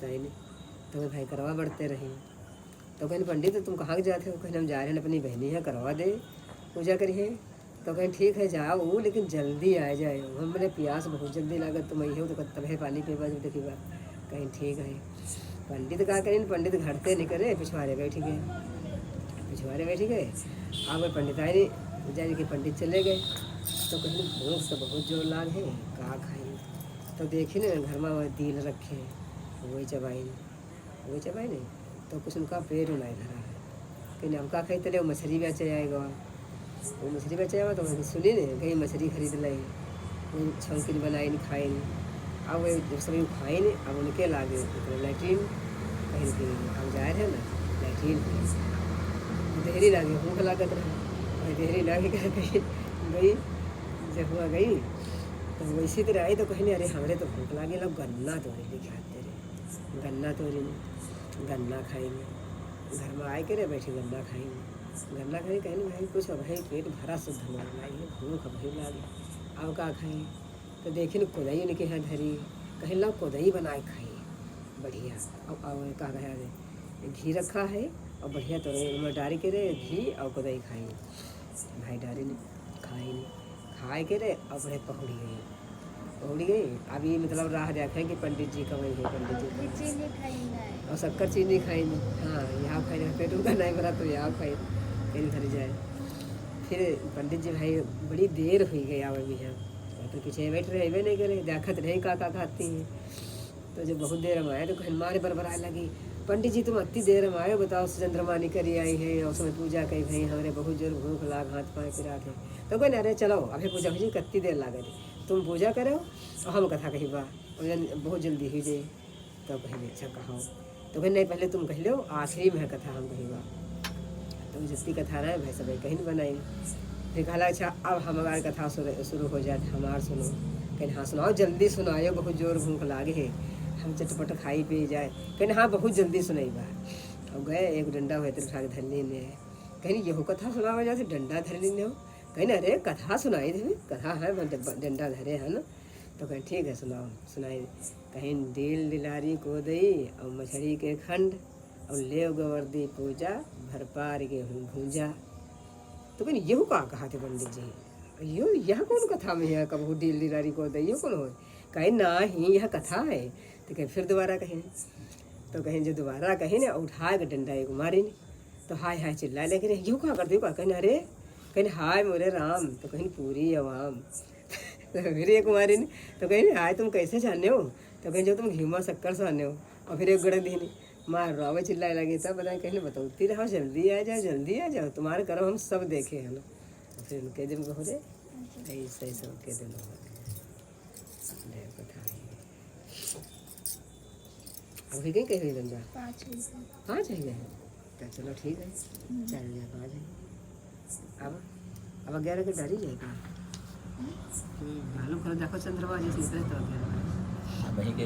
बताई नहीं। तो मैं भाई करवा बढ़ते रहे। तो कहने पंडित तुम कहाँ जाते हो? कहने हम जा रहे हैं अपनी बहनी है करवा दे पूजा करिए। तो कहें ठीक है जाओ लेकिन जल्दी आ जाए, हमने प्यास बहुत जल्दी लागत तुम आई हो तो तब है पानी पे बाजू देखी बात। कहीं ठीक है। पंडित का करें, पंडित घटते नहीं करे, पिछवाड़े बैठ गए। पिछवाड़े बैठ गए। अब पंडित आए नहीं जाने के पंडित चले गए। तो कहीं भूख तो बहुत जोर लाग है का खाए। तो देखी ना घर में दिल रखे वही चबाई नहीं तो कुछ उनका पेट उनाए धरा है कि नमका खाई तले वो मछली बेच आएगा। वो मछली बेच आएगा तो सुनी नहीं कहीं मछली खरीद लाई, कोई छौंकिन बनाई नहीं खाई नहीं। अब वही जब सभी खाई नहीं अब उनके लागे लैट्रीन कहीं कि हम जा रहे हैं ना लैट्रीन देहरी लागे भूख लागत रहा। देहरी लागे कहीं गई जब हुआ गई तो वैसी तरह आई तो कहीं अरे हमारे तो भूख लागे लोग गन्ना तोड़े लेके आते रहे। गन्ना तोड़े गन्ना खाएंगे घर में आए के रे बैठे गन्ना खाएंगे। गन्ना खाए कहीं भाई कुछ भाई पेट भरा शुद्ध हो लाइए भूख भाई लागे अब का खाएँ। तो देखे न कोदई उनके यहाँ धरी कहीं लोग कोदई बनाए खाइए बढ़िया। अब का कहा घी रखा है और बढ़िया तो में डारी के रे घी और कोदई खाएंगे। भाई डारी नहीं खाए के रे और बड़े पहुड़ी गई। अब ये मतलब राह देखें कि पंडित जी का वही है पंडित जी चीनी खाएंगे और शक्कर चीनी खाएंगे। हाँ यहाँ खाए पेट उनका नहीं भरा तो यहाँ खाए कहीं धर जाए। फिर पंडित जी भाई बड़ी देर हुई गई आवे भी यहाँ तो पीछे बैठ रहे नहीं करे देखत रहे का खाती हैं। तो जब बहुत देर हम आए तो कहीं मारे बरबराए लगी पंडित जी तुम इतनी देर हम आए बताओ चंद्रमा करी आई है और उसमें पूजा करी भाई हमारे बहुत जोर भूख लाग हाथ पाँव पिरा थे। तो कहने अरे चलो अभी पूजा हुई कितनी देर लागत तुम पूजा करो और हम कथा कही बा बहुत जल्दी हुई जाए। तो कहीं अच्छा कहो तो कहीं नहीं पहले तुम कह लो आखिरी में कथा हम कही बा। तो जितनी कथा रहे भाई सब कहीं बनाई। फिर कहला अच्छा अब हमारी कथा शुरू हो जाए हमार सुनो। कहीं हाँ सुनाओ जल्दी सुनाओ बहुत जोर भूख लागे है हम चटपट खाई पी जाए। कहीं हाँ बहुत जल्दी सुनाई बा। और गए एक डंडा हुए तो उठा के धरने ने कहीं यहो कथा सुनावा जाए डंडा धरने ने हो। कहीं अरे कथा सुनाई दे कथा है डंडा धरे है ना। तो कहीं ठीक है सुनाओ सुनाई। कहीं दिल दिलारी को दई और मछली के खंड और लेव गोवर्दी पूजा भर पार के भूजा। तो कहीं यहू का कहा थे पंडित जी यो यह कौन कथा में है कबू दिल दिलारी को दई यो कौन हो। कहीं ना ही यह कथा है। तो कहीं फिर दोबारा कहें तो कहीं जो दोबारा कहीं ना उठा के डंडा एक मारी नहीं तो हाय हाय चिल्लाए लेकिन यू कहा करते हो कहीं अरे कहीं हाय मोरे राम तो कहीं पूरी अवाम तो फिर एक मारी नहीं तो कहीं हाय तुम कैसे जाने हो। तो कहीं जो तुम घीमा शक्कर से आने हो और फिर एक गड़क दी नहीं मार रावे चिल्लाए लगे तब बताए कहीं बताती रहो जल्दी आ जाओ तुम्हारे करो हम सब देखे है ना। तो फिर उनके दिन हो रहे ऐसे सब के दिन हो अभी कहीं कहीं गंजा 5 ही गए तो चलो ठीक है 4 बजे 5 है। अब 11 के डर ही जाएगा मालूम करो देखो चंद्रमा जैसे निकले तो 11 वहीं के